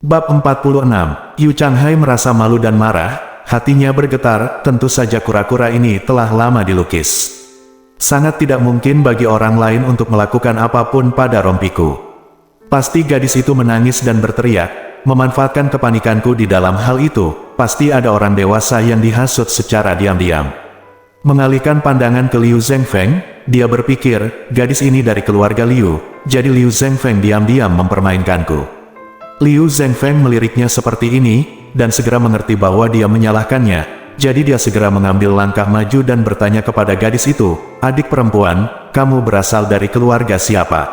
Bab 46, Yu Changhai merasa malu dan marah, hatinya bergetar, tentu saja kura-kura ini telah lama dilukis. Sangat tidak mungkin bagi orang lain untuk melakukan apapun pada rompiku. Pasti gadis itu menangis dan berteriak, memanfaatkan kepanikanku di dalam hal itu, pasti ada orang dewasa yang dihasut secara diam-diam. Mengalihkan pandangan ke Liu Zhengfeng, dia berpikir, gadis ini dari keluarga Liu, jadi Liu Zhengfeng diam-diam mempermainkanku. Liu Zhengfeng meliriknya seperti ini, dan segera mengerti bahwa dia menyalahkannya, jadi dia segera mengambil langkah maju dan bertanya kepada gadis itu, "Adik perempuan, kamu berasal dari keluarga siapa?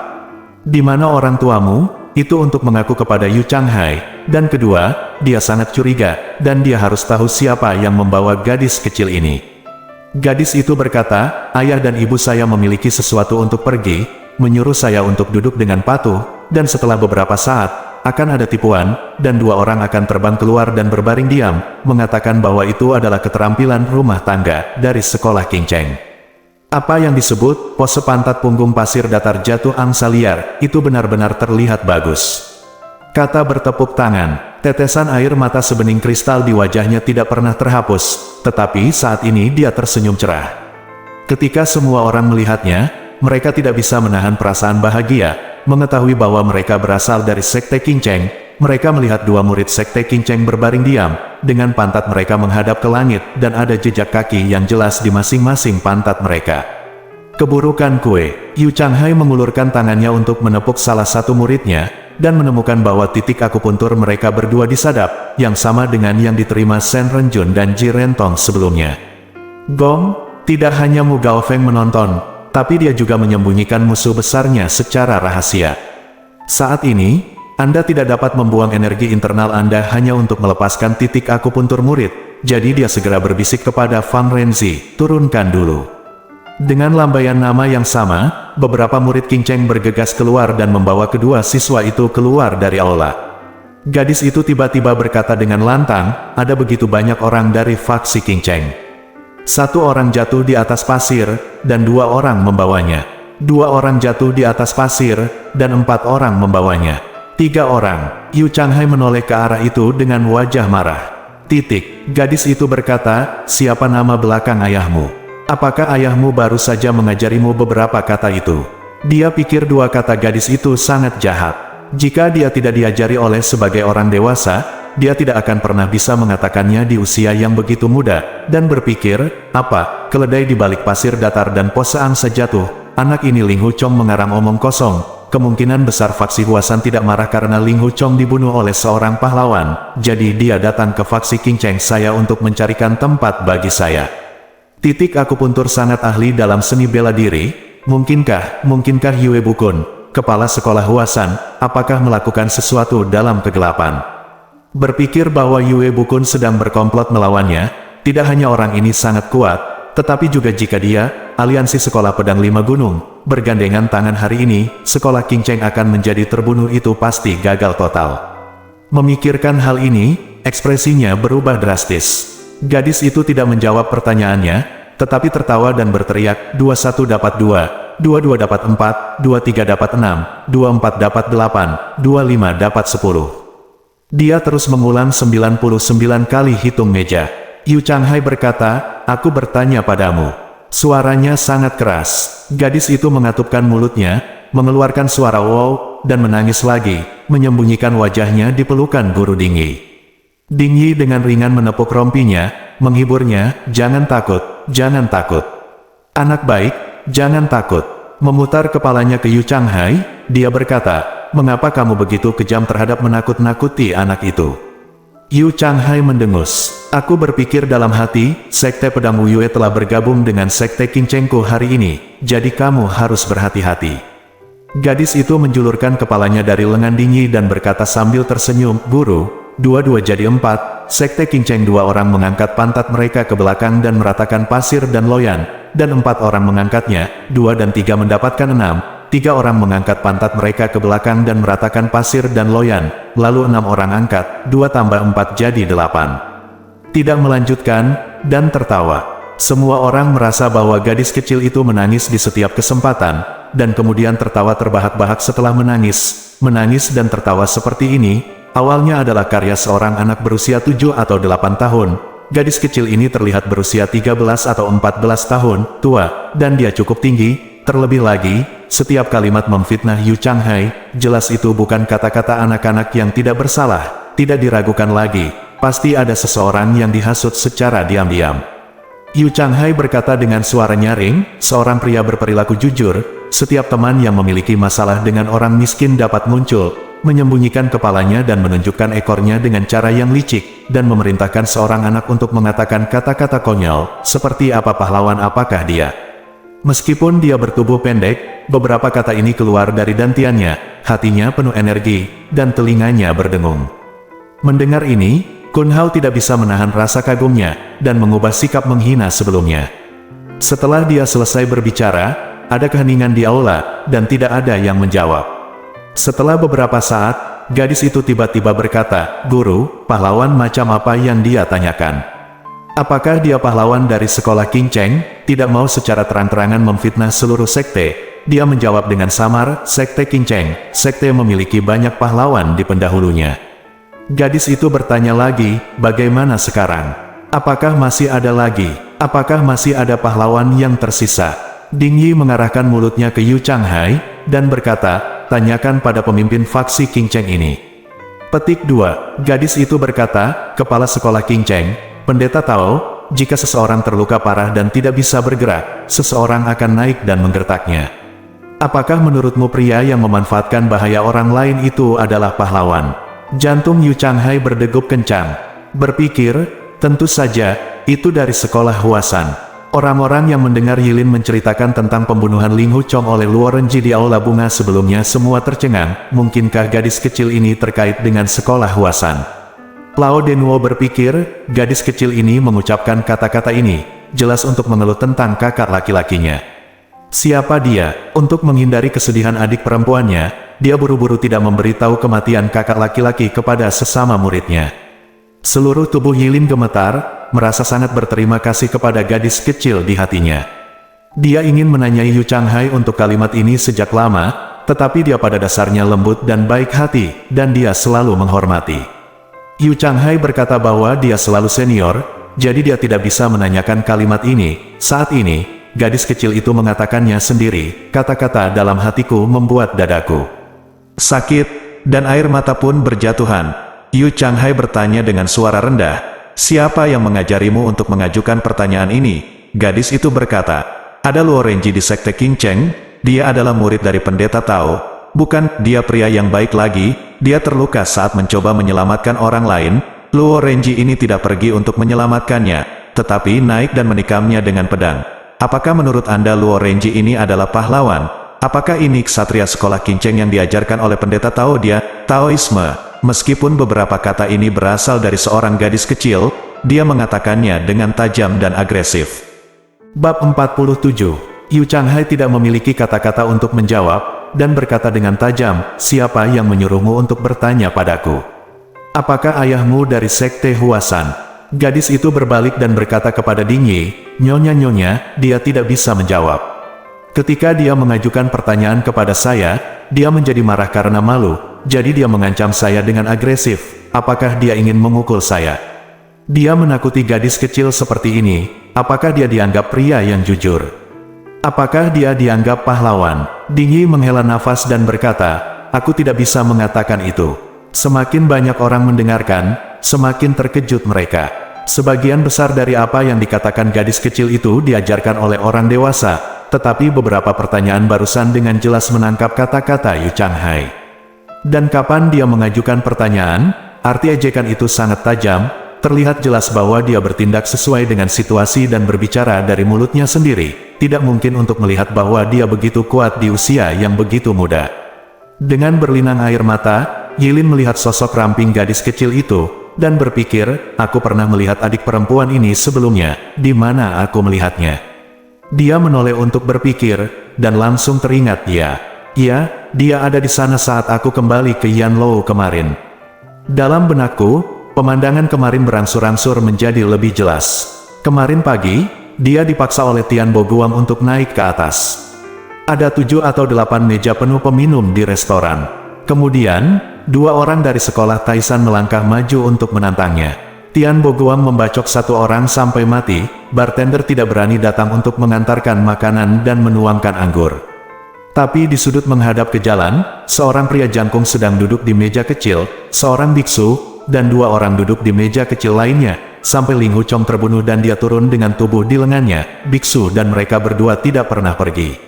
Di mana orang tuamu?" Itu untuk mengaku kepada Yu Changhai, dan kedua, dia sangat curiga, dan dia harus tahu siapa yang membawa gadis kecil ini. Gadis itu berkata, "Ayah dan ibu saya memiliki sesuatu untuk pergi, menyuruh saya untuk duduk dengan patuh, dan setelah beberapa saat, akan ada tipuan, dan dua orang akan terbang keluar dan berbaring diam, mengatakan bahwa itu adalah keterampilan rumah tangga dari sekolah King Cheng. Apa yang disebut pose pantat punggung pasir datar jatuh angsa liar, itu benar-benar terlihat bagus." Kata bertepuk tangan, tetesan air mata sebening kristal di wajahnya tidak pernah terhapus, tetapi saat ini dia tersenyum cerah. Ketika semua orang melihatnya, mereka tidak bisa menahan perasaan bahagia, mengetahui bahwa mereka berasal dari Sekte King Cheng. Mereka melihat dua murid Sekte King Cheng berbaring diam, dengan pantat mereka menghadap ke langit, dan ada jejak kaki yang jelas di masing-masing pantat mereka. Keburukan kue, Yu Changhai mengulurkan tangannya untuk menepuk salah satu muridnya, dan menemukan bahwa titik akupuntur mereka berdua disadap, yang sama dengan yang diterima Shen Renjun dan Ji Rentong sebelumnya. Gong, tidak hanya Mu Gaofeng menonton, tapi dia juga menyembunyikan musuh besarnya secara rahasia. Saat ini, Anda tidak dapat membuang energi internal Anda hanya untuk melepaskan titik akupuntur murid, jadi dia segera berbisik kepada Fang Renzi, "Turunkan dulu." Dengan lambaian nama yang sama, beberapa murid King Cheng bergegas keluar dan membawa kedua siswa itu keluar dari aula. Gadis itu tiba-tiba berkata dengan lantang, "Ada begitu banyak orang dari faksi King Cheng. Satu orang jatuh di atas pasir, dan dua orang membawanya. Dua orang jatuh di atas pasir, dan 4 orang membawanya. 3 orang. Yu Changhai menoleh ke arah itu dengan wajah marah. Gadis itu berkata, "Siapa nama belakang ayahmu? Apakah ayahmu baru saja mengajarimu beberapa kata itu?" Dia pikir dua kata gadis itu sangat jahat. Jika dia tidak diajari oleh sebagai orang dewasa, dia tidak akan pernah bisa mengatakannya di usia yang begitu muda, dan berpikir, apa, keledai di balik pasir datar dan pose angsa jatuh, anak ini Ling Hu Chong mengarang omong kosong, kemungkinan besar faksi Huasan tidak marah karena Ling Hu Chong dibunuh oleh seorang pahlawan, jadi dia datang ke faksi King Cheng saya untuk mencarikan tempat bagi saya. Akupuntur sangat ahli dalam seni bela diri, mungkinkah Yue Bukun, kepala sekolah Huasan, apakah melakukan sesuatu dalam kegelapan? Berpikir bahwa Yue Bukun sedang berkomplot melawannya, tidak hanya orang ini sangat kuat, tetapi juga jika dia, aliansi sekolah pedang 5 gunung, bergandengan tangan hari ini, sekolah King Cheng akan menjadi terbunuh itu pasti gagal total. Memikirkan hal ini, ekspresinya berubah drastis. Gadis itu tidak menjawab pertanyaannya, tetapi tertawa dan berteriak, 21 dapat 2, 22 dapat 4, 23 dapat 6, 24 dapat 8, 25 dapat 10. Dia terus mengulang 99 kali hitung meja. Yu Changhai berkata, "Aku bertanya padamu." Suaranya sangat keras. Gadis itu mengatupkan mulutnya, mengeluarkan suara wow, dan menangis lagi, menyembunyikan wajahnya di pelukan guru Ding Yi dengan ringan menepuk rompinya, menghiburnya, "Jangan takut, jangan takut. Anak baik, jangan takut." Memutar kepalanya ke Yu Changhai, dia berkata, "Mengapa kamu begitu kejam terhadap menakut-nakuti anak itu?" Yu Changhai mendengus. "Aku berpikir dalam hati, Sekte Pedang Wu Yue telah bergabung dengan Sekte King Chengku hari ini, jadi kamu harus berhati-hati." Gadis itu menjulurkan kepalanya dari lengan Ding Yi dan berkata sambil tersenyum, "Guru, 2 jadi 4, Sekte King Cheng 2 orang mengangkat pantat mereka ke belakang dan meratakan pasir dan loyan, dan 4 orang mengangkatnya, 2 dan 3 mendapatkan 6, 3 orang mengangkat pantat mereka ke belakang dan meratakan pasir dan loyan, lalu 6 orang angkat, 2 tambah 4 jadi 8. Tidak melanjutkan, dan tertawa. Semua orang merasa bahwa gadis kecil itu menangis di setiap kesempatan, dan kemudian tertawa terbahak-bahak setelah menangis dan tertawa seperti ini. awalnya adalah karya seorang anak berusia 7 atau 8 tahun. Gadis kecil ini terlihat berusia 13 atau 14 tahun, tua, dan dia cukup tinggi. Terlebih lagi, setiap kalimat memfitnah Yu Changhai, jelas itu bukan kata-kata anak-anak yang tidak bersalah, tidak diragukan lagi, pasti ada seseorang yang dihasut secara diam-diam. Yu Changhai berkata dengan suara nyaring, seorang pria berperilaku jujur, setiap teman yang memiliki masalah dengan orang miskin dapat muncul, menyembunyikan kepalanya dan menunjukkan ekornya dengan cara yang licik, dan memerintahkan seorang anak untuk mengatakan kata-kata konyol, seperti apa pahlawan apakah dia. Meskipun dia bertubuh pendek, beberapa kata ini keluar dari dantiannya, hatinya penuh energi, dan telinganya berdengung. Mendengar ini, Kun Hao tidak bisa menahan rasa kagumnya, dan mengubah sikap menghina sebelumnya. Setelah dia selesai berbicara, ada keheningan di aula, dan tidak ada yang menjawab. Setelah beberapa saat, gadis itu tiba-tiba berkata, "Guru, pahlawan macam apa yang dia tanyakan? Apakah dia pahlawan dari sekolah King Cheng?" Tidak mau secara terang-terangan memfitnah seluruh sekte, dia menjawab dengan samar, "Sekte King Cheng, sekte memiliki banyak pahlawan di pendahulunya." Gadis itu bertanya lagi, "Bagaimana sekarang? Apakah masih ada lagi? Apakah masih ada pahlawan yang tersisa?" Ding Yi mengarahkan mulutnya ke Yu Changhai, dan berkata, "Tanyakan pada pemimpin faksi King Cheng ini." Petik 2. Gadis itu berkata, "Kepala sekolah King Cheng, Pendeta Tao, jika seseorang terluka parah dan tidak bisa bergerak, seseorang akan naik dan menggertaknya. Apakah menurutmu pria yang memanfaatkan bahaya orang lain itu adalah pahlawan?" Jantung Yu Changhai berdegup kencang. Berpikir, tentu saja, itu dari sekolah Huasan. Orang-orang yang mendengar Yilin menceritakan tentang pembunuhan Ling Hu Chong oleh Luo Renji di Aula Bunga sebelumnya semua tercengang, mungkinkah gadis kecil ini terkait dengan sekolah Huasan? Lao Denwo berpikir, gadis kecil ini mengucapkan kata-kata ini, jelas untuk mengeluh tentang kakak laki-lakinya. Siapa dia? Untuk menghindari kesedihan adik perempuannya, dia buru-buru tidak memberitahu kematian kakak laki-laki kepada sesama muridnya. Seluruh tubuh Yilin gemetar, merasa sangat berterima kasih kepada gadis kecil di hatinya. Dia ingin menanyai Yu Changhai untuk kalimat ini sejak lama, tetapi dia pada dasarnya lembut dan baik hati, dan dia selalu menghormati. Yu Changhai berkata bahwa dia selalu senior, jadi dia tidak bisa menanyakan kalimat ini. Saat ini, gadis kecil itu mengatakannya sendiri, kata-kata dalam hatiku membuat dadaku sakit, dan air mata pun berjatuhan. Yu Changhai bertanya dengan suara rendah, "Siapa yang mengajarimu untuk mengajukan pertanyaan ini?" Gadis itu berkata, "Ada Luo Renji di sekte King Cheng, dia adalah murid dari pendeta Tao. Bukan, dia pria yang baik lagi, dia terluka saat mencoba menyelamatkan orang lain. Luo Renji ini tidak pergi untuk menyelamatkannya, tetapi naik dan menikamnya dengan pedang. Apakah menurut Anda Luo Renji ini adalah pahlawan? Apakah ini ksatria sekolah King Cheng yang diajarkan oleh pendeta Tao dia? Taoisme." Meskipun beberapa kata ini berasal dari seorang gadis kecil, dia mengatakannya dengan tajam dan agresif. Bab 47. Yu Changhai tidak memiliki kata-kata untuk menjawab, dan berkata dengan tajam, "Siapa yang menyuruhmu untuk bertanya padaku? Apakah ayahmu dari sekte Huasan?" Gadis itu berbalik dan berkata kepada Ding Yi, "Nyonya-nyonya, dia tidak bisa menjawab. Ketika dia mengajukan pertanyaan kepada saya, dia menjadi marah karena malu, jadi dia mengancam saya dengan agresif. Apakah dia ingin memukul saya? Dia menakuti gadis kecil seperti ini. Apakah dia dianggap pria yang jujur? Apakah dia dianggap pahlawan?" Ding Yi menghela nafas dan berkata, "Aku tidak bisa mengatakan itu." Semakin banyak orang mendengarkan, semakin terkejut mereka. Sebagian besar dari apa yang dikatakan gadis kecil itu diajarkan oleh orang dewasa, tetapi beberapa pertanyaan barusan dengan jelas menangkap kata-kata Yu Changhai. Dan kapan dia mengajukan pertanyaan, arti ejekan itu sangat tajam, terlihat jelas bahwa dia bertindak sesuai dengan situasi dan berbicara dari mulutnya sendiri, tidak mungkin untuk melihat bahwa dia begitu kuat di usia yang begitu muda. Dengan berlinang air mata, Yilin melihat sosok ramping gadis kecil itu, dan berpikir, "Aku pernah melihat adik perempuan ini sebelumnya, di mana aku melihatnya?" Dia menoleh untuk berpikir, dan langsung teringat dia. "Iya, dia ada di sana saat aku kembali ke Yanlou kemarin." Dalam benakku, pemandangan kemarin berangsur-angsur menjadi lebih jelas. Kemarin pagi, dia dipaksa oleh Tian Bo Guang untuk naik ke atas. Ada 7 atau 8 meja penuh peminum di restoran. Kemudian, dua orang dari sekolah Taisan melangkah maju untuk menantangnya. Tian Boguang membacok satu orang sampai mati, bartender tidak berani datang untuk mengantarkan makanan dan menuangkan anggur. Tapi di sudut menghadap ke jalan, seorang pria jangkung sedang duduk di meja kecil, seorang biksu, dan dua orang duduk di meja kecil lainnya, sampai Ling Hu Chong terbunuh dan dia turun dengan tubuh di lengannya. Biksu dan mereka berdua tidak pernah pergi.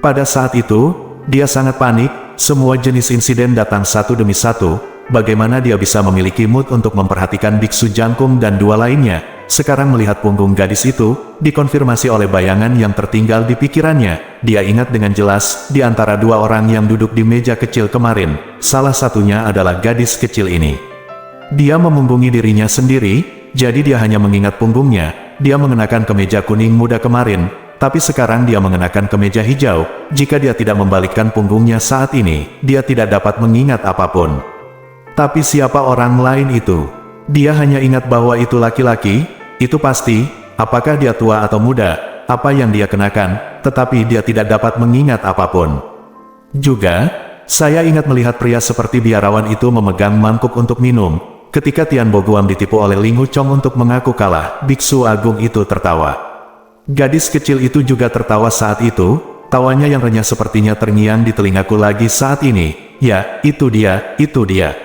Pada saat itu, dia sangat panik, semua jenis insiden datang satu demi satu. Bagaimana dia bisa memiliki mood untuk memperhatikan biksu jangkung dan dua lainnya? Sekarang melihat punggung gadis itu, dikonfirmasi oleh bayangan yang tertinggal di pikirannya. Dia ingat dengan jelas, di antara dua orang yang duduk di meja kecil kemarin, salah satunya adalah gadis kecil ini. Dia memunggungi dirinya sendiri, jadi dia hanya mengingat punggungnya. Dia mengenakan kemeja kuning muda kemarin, tapi sekarang dia mengenakan kemeja hijau. Jika dia tidak membalikkan punggungnya saat ini, dia tidak dapat mengingat apapun. Tapi siapa orang lain itu? Dia hanya ingat bahwa itu laki-laki, itu pasti, apakah dia tua atau muda, apa yang dia kenakan, tetapi dia tidak dapat mengingat apapun. Juga, saya ingat melihat pria seperti biarawan itu memegang mangkuk untuk minum. Ketika Tian Boguam ditipu oleh Ling Hu Chong untuk mengaku kalah, biksu agung itu tertawa. Gadis kecil itu juga tertawa saat itu, tawanya yang renyah sepertinya terngiang di telingaku lagi saat ini. Ya, itu dia, itu dia.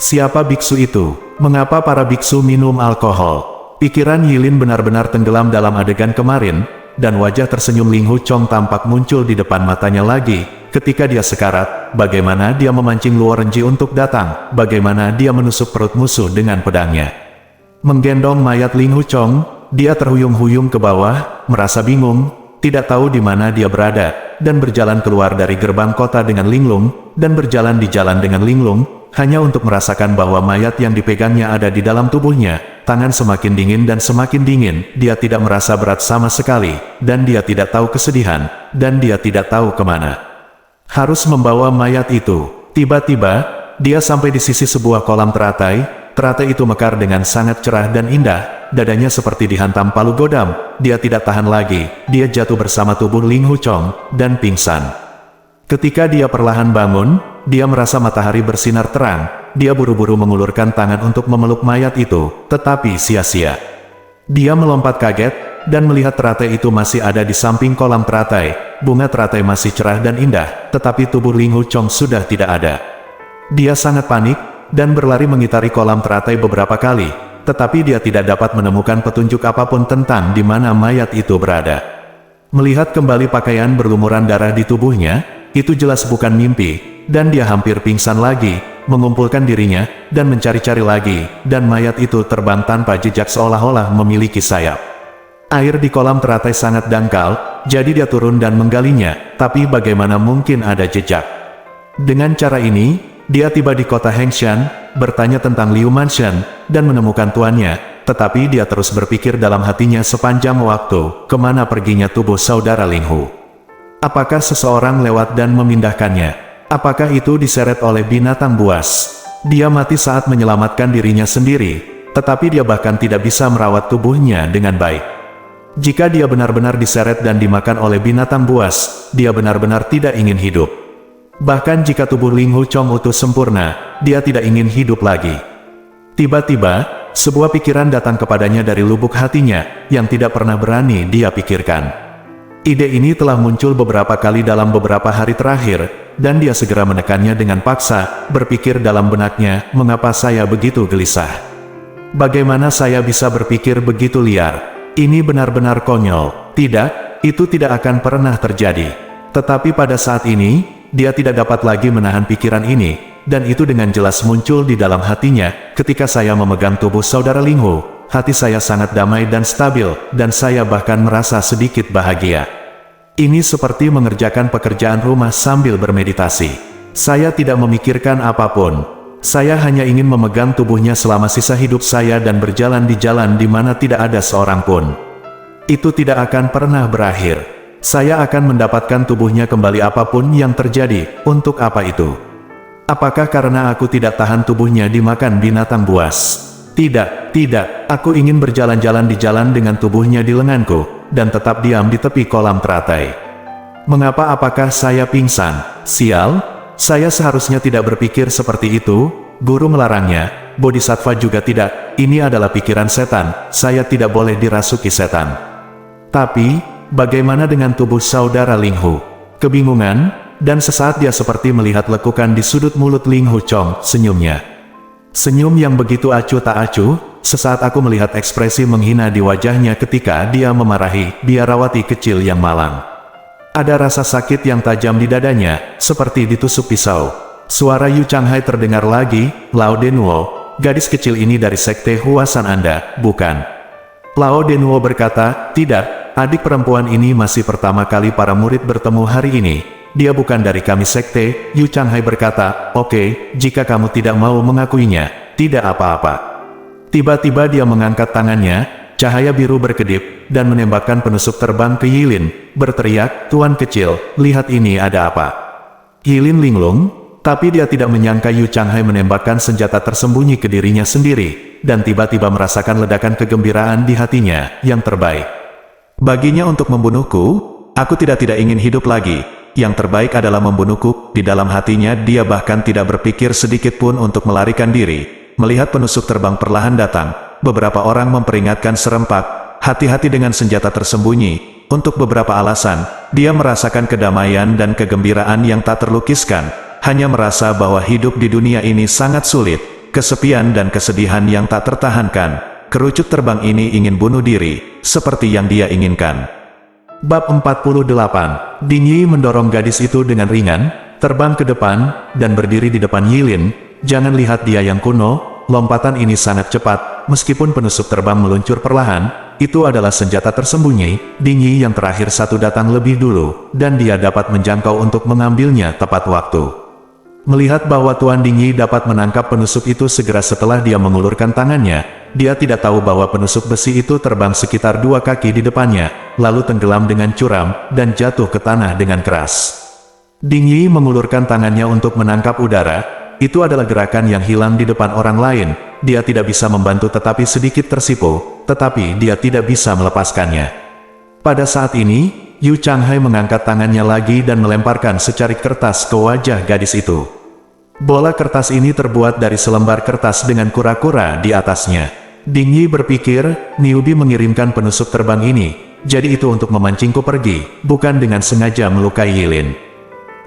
Siapa biksu itu? Mengapa para biksu minum alkohol? Pikiran Yilin benar-benar tenggelam dalam adegan kemarin, dan wajah tersenyum Ling Hu Chong tampak muncul di depan matanya lagi. Ketika dia sekarat, bagaimana dia memancing Luo Renji untuk datang, bagaimana dia menusuk perut musuh dengan pedangnya. Menggendong mayat Ling Hu Chong, dia terhuyung-huyung ke bawah, merasa bingung, tidak tahu di mana dia berada, dan berjalan keluar dari gerbang kota dengan linglung, dan berjalan di jalan dengan linglung, hanya untuk merasakan bahwa mayat yang dipegangnya ada di dalam tubuhnya. Tangan semakin dingin dan semakin dingin, dia tidak merasa berat sama sekali, dan dia tidak tahu kesedihan, dan dia tidak tahu kemana harus membawa mayat itu. Tiba-tiba, dia sampai di sisi sebuah kolam teratai. Teratai itu mekar dengan sangat cerah dan indah, dadanya seperti dihantam palu godam. Dia tidak tahan lagi, dia jatuh bersama tubuh Ling Hu Chong, dan pingsan. Ketika dia perlahan bangun, dia merasa matahari bersinar terang. Dia buru-buru mengulurkan tangan untuk memeluk mayat itu, tetapi sia-sia. Dia melompat kaget, dan melihat teratai itu masih ada di samping kolam teratai. Bunga teratai masih cerah dan indah, tetapi tubuh Ling Hu Chong sudah tidak ada. Dia sangat panik, dan berlari mengitari kolam teratai beberapa kali, tetapi dia tidak dapat menemukan petunjuk apapun tentang di mana mayat itu berada. Melihat kembali pakaian berlumuran darah di tubuhnya, itu jelas bukan mimpi, dan dia hampir pingsan lagi, mengumpulkan dirinya, dan mencari-cari lagi, dan mayat itu terbang tanpa jejak seolah-olah memiliki sayap. Air di kolam teratai sangat dangkal, jadi dia turun dan menggalinya, tapi bagaimana mungkin ada jejak? Dengan cara ini, dia tiba di kota Hengshan, bertanya tentang Liu Manshan, dan menemukan tuannya, tetapi dia terus berpikir dalam hatinya sepanjang waktu, kemana perginya tubuh saudara Ling Hu. Apakah seseorang lewat dan memindahkannya? Apakah itu diseret oleh binatang buas? Dia mati saat menyelamatkan dirinya sendiri, tetapi dia bahkan tidak bisa merawat tubuhnya dengan baik. Jika dia benar-benar diseret dan dimakan oleh binatang buas, dia benar-benar tidak ingin hidup. Bahkan jika tubuh Ling Hu Chong utuh sempurna, dia tidak ingin hidup lagi. Tiba-tiba, sebuah pikiran datang kepadanya dari lubuk hatinya, yang tidak pernah berani dia pikirkan. Ide ini telah muncul beberapa kali dalam beberapa hari terakhir, dan dia segera menekannya dengan paksa, berpikir dalam benaknya, mengapa saya begitu gelisah? Bagaimana saya bisa berpikir begitu liar? Ini benar-benar konyol. Tidak, itu tidak akan pernah terjadi. Tetapi pada saat ini, dia tidak dapat lagi menahan pikiran ini, dan itu dengan jelas muncul di dalam hatinya. Ketika saya memegang tubuh saudara Ling Hu, hati saya sangat damai dan stabil, dan saya bahkan merasa sedikit bahagia. Ini seperti mengerjakan pekerjaan rumah sambil bermeditasi. Saya tidak memikirkan apapun. Saya hanya ingin memegang tubuhnya selama sisa hidup saya dan berjalan di jalan di mana tidak ada seorang pun. Itu tidak akan pernah berakhir. Saya akan mendapatkan tubuhnya kembali apapun yang terjadi. Untuk apa itu? Apakah karena aku tidak tahan tubuhnya dimakan binatang buas? Tidak, tidak, aku ingin berjalan-jalan di jalan dengan tubuhnya di lenganku, dan tetap diam di tepi kolam teratai. Mengapa apakah saya pingsan? Sial, Saya seharusnya tidak berpikir seperti itu, guru melarangnya. Bodhisattva juga tidak, ini adalah pikiran setan, saya tidak boleh dirasuki setan. Tapi, bagaimana dengan tubuh saudara Ling Hu? Kebingungan, dan sesaat dia seperti melihat lekukan di sudut mulut Ling Hu Chong, senyumnya. Senyum yang begitu acuh tak acuh, sesaat aku melihat ekspresi menghina di wajahnya ketika dia memarahi biarawati kecil yang malang. Ada rasa sakit yang tajam di dadanya, seperti ditusuk pisau. Suara Yu Changhai terdengar lagi, Lao Denwo, gadis kecil ini dari sekte Huasan Anda, bukan? Lao Denwo berkata, tidak, adik perempuan ini masih pertama kali para murid bertemu hari ini. Dia bukan dari kami sekte. Yu Changhai berkata, oke, jika kamu tidak mau mengakuinya, tidak apa-apa. Tiba-tiba dia mengangkat tangannya, cahaya biru berkedip, dan menembakkan penusuk terbang ke Yilin, berteriak, Tuan kecil, lihat ini ada apa? Yilin linglung, tapi dia tidak menyangka Yu Changhai menembakkan senjata tersembunyi ke dirinya sendiri, dan tiba-tiba merasakan ledakan kegembiraan di hatinya, yang terbaik. Baginya untuk membunuhku, aku tidak ingin hidup lagi. Yang terbaik adalah membunuhku. Di dalam hatinya dia bahkan tidak berpikir sedikit pun untuk melarikan diri. Melihat penusuk terbang perlahan datang, beberapa orang memperingatkan serempak, hati-hati dengan senjata tersembunyi. Untuk beberapa alasan, dia merasakan kedamaian dan kegembiraan yang tak terlukiskan, hanya merasa bahwa hidup di dunia ini sangat sulit, kesepian dan kesedihan yang tak tertahankan. Kerucut terbang ini ingin bunuh diri, seperti yang dia inginkan. Bab 48. Ding Yi mendorong gadis itu dengan ringan, terbang ke depan, dan berdiri di depan Yilin. Jangan lihat dia yang kuno, lompatan ini sangat cepat, meskipun penusuk terbang meluncur perlahan, itu adalah senjata tersembunyi. Ding Yi yang terakhir satu datang lebih dulu, dan dia dapat menjangkau untuk mengambilnya tepat waktu. Melihat bahwa Tuan Ding Yi dapat menangkap penusuk itu segera setelah dia mengulurkan tangannya, dia tidak tahu bahwa penusuk besi itu terbang sekitar 2 kaki di depannya, lalu tenggelam dengan curam, dan jatuh ke tanah dengan keras. Ding Yi mengulurkan tangannya untuk menangkap udara, itu adalah gerakan yang hilang di depan orang lain, dia tidak bisa membantu tetapi sedikit tersipu, tetapi dia tidak bisa melepaskannya. Pada saat ini, Yu Changhai mengangkat tangannya lagi dan melemparkan secarik kertas ke wajah gadis itu. Bola kertas ini terbuat dari selembar kertas dengan kura-kura di atasnya. Ding Yi berpikir, Niubi mengirimkan penusuk terbang ini, jadi itu untuk memancingku pergi, bukan dengan sengaja melukai Yilin.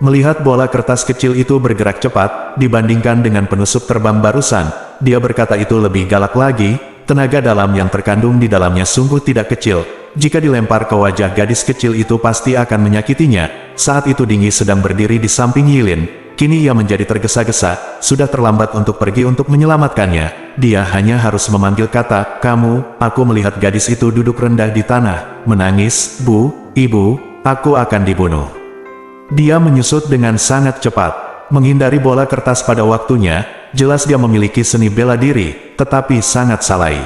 Melihat bola kertas kecil itu bergerak cepat, dibandingkan dengan penusuk terbang barusan, dia berkata itu lebih galak lagi, tenaga dalam yang terkandung di dalamnya sungguh tidak kecil. Jika dilempar ke wajah gadis kecil itu pasti akan menyakitinya. Saat itu Ding Yi sedang berdiri di samping Yilin. Kini ia menjadi tergesa-gesa, sudah terlambat untuk pergi untuk menyelamatkannya. Dia hanya harus memanggil kata, kamu. Aku melihat gadis itu duduk rendah di tanah, menangis, Bu, Ibu, aku akan dibunuh. Dia menyusut dengan sangat cepat, menghindari bola kertas pada waktunya. Jelas dia memiliki seni bela diri, tetapi sangat salai.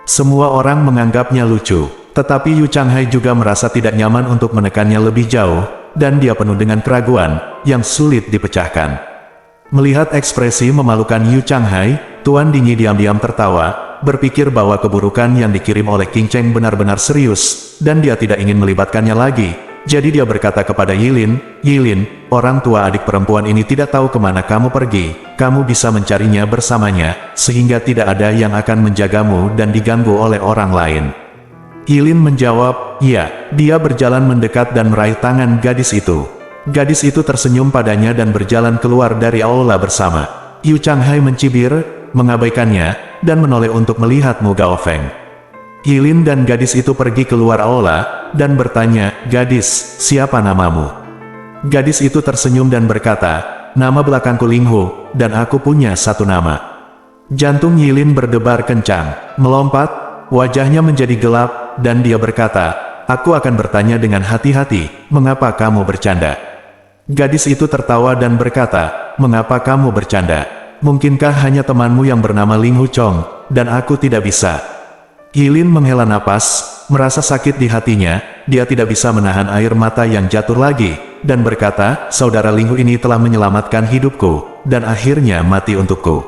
Semua orang menganggapnya lucu. Tetapi Yu Changhai juga merasa tidak nyaman untuk menekannya lebih jauh, dan dia penuh dengan keraguan, yang sulit dipecahkan. Melihat ekspresi memalukan Yu Changhai, Tuan Ding Yi diam-diam tertawa, berpikir bahwa keburukan yang dikirim oleh King Cheng benar-benar serius, dan dia tidak ingin melibatkannya lagi. Jadi dia berkata kepada Yilin, Yilin, orang tua adik perempuan ini tidak tahu kemana kamu pergi, kamu bisa mencarinya bersamanya, sehingga tidak ada yang akan menjagamu dan diganggu oleh orang lain. Yilin menjawab, ya. Dia berjalan mendekat dan meraih tangan gadis itu. Gadis itu tersenyum padanya dan berjalan keluar dari aula bersama. Yu Changhai mencibir, mengabaikannya, dan menoleh untuk melihat Mu Gaofeng. Yilin dan gadis itu pergi keluar aula, dan bertanya, gadis, siapa namamu? Gadis itu tersenyum dan berkata, nama belakangku Ling Hu, dan aku punya satu nama. Jantung Yilin berdebar kencang, melompat, wajahnya menjadi gelap, dan dia berkata, aku akan bertanya dengan hati-hati, mengapa kamu bercanda? Gadis itu tertawa dan berkata, mengapa kamu bercanda? Mungkinkah hanya temanmu yang bernama Ling Hu Chong, dan aku tidak bisa? Yilin menghela napas, merasa sakit di hatinya, dia tidak bisa menahan air mata yang jatuh lagi, dan berkata, saudara Ling Hu ini telah menyelamatkan hidupku, dan akhirnya mati untukku.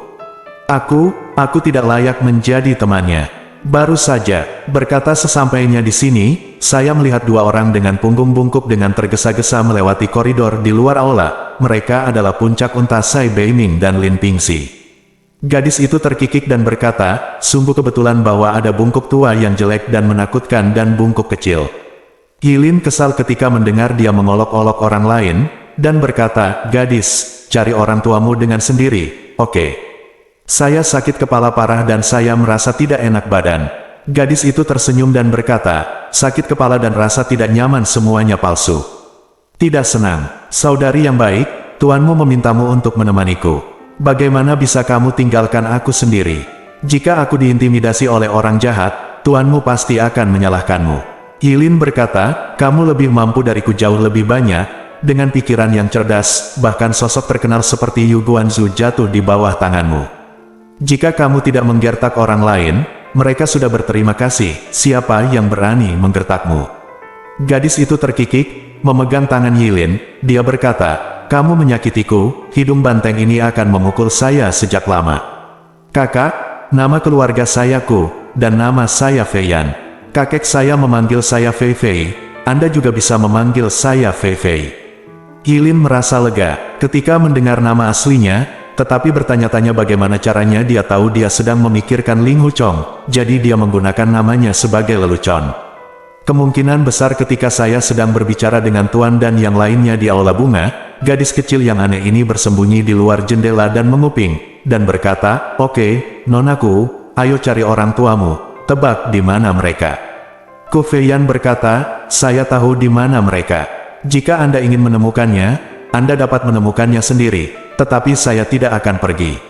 Aku tidak layak menjadi temannya. Baru saja, berkata sesampainya di sini, saya melihat dua orang dengan punggung bungkuk dengan tergesa-gesa melewati koridor di luar aula. Mereka adalah puncak unta Sai Beiming dan Lin Pingxi. Gadis itu terkikik dan berkata, sungguh kebetulan bahwa ada bungkuk tua yang jelek dan menakutkan dan bungkuk kecil. Yilin kesal ketika mendengar dia mengolok-olok orang lain, dan berkata, gadis, cari orang tuamu dengan sendiri, oke. Saya sakit kepala parah dan saya merasa tidak enak badan. Gadis itu tersenyum dan berkata, sakit kepala dan rasa tidak nyaman semuanya palsu. Tidak senang, saudari yang baik, tuanmu memintamu untuk menemaniku. Bagaimana bisa kamu tinggalkan aku sendiri? Jika aku diintimidasi oleh orang jahat, tuanmu pasti akan menyalahkanmu. Yilin berkata, kamu lebih mampu dariku jauh lebih banyak, dengan pikiran yang cerdas, bahkan sosok terkenal seperti Yu Guanzu jatuh di bawah tanganmu. Jika kamu tidak menggertak orang lain, mereka sudah berterima kasih, siapa yang berani menggertakmu? Gadis itu terkikik, memegang tangan Yilin, dia berkata, kamu menyakitiku, hidung banteng ini akan memukul saya sejak lama. Kakak, nama keluarga saya Ku, dan nama saya Feiyan. Kakek saya memanggil saya Fei Fei, Anda juga bisa memanggil saya Fei Fei. Yilin merasa lega, ketika mendengar nama aslinya, tetapi bertanya-tanya bagaimana caranya dia tahu dia sedang memikirkan Ling Huchong, jadi dia menggunakan namanya sebagai lelucon. Kemungkinan besar ketika saya sedang berbicara dengan tuan dan yang lainnya di aula bunga, gadis kecil yang aneh ini bersembunyi di luar jendela dan menguping, dan berkata, oke, nonaku, ayo cari orang tuamu, tebak di mana mereka. Ku Feiyan berkata, saya tahu di mana mereka. Jika Anda ingin menemukannya, Anda dapat menemukannya sendiri. Tetapi saya tidak akan pergi.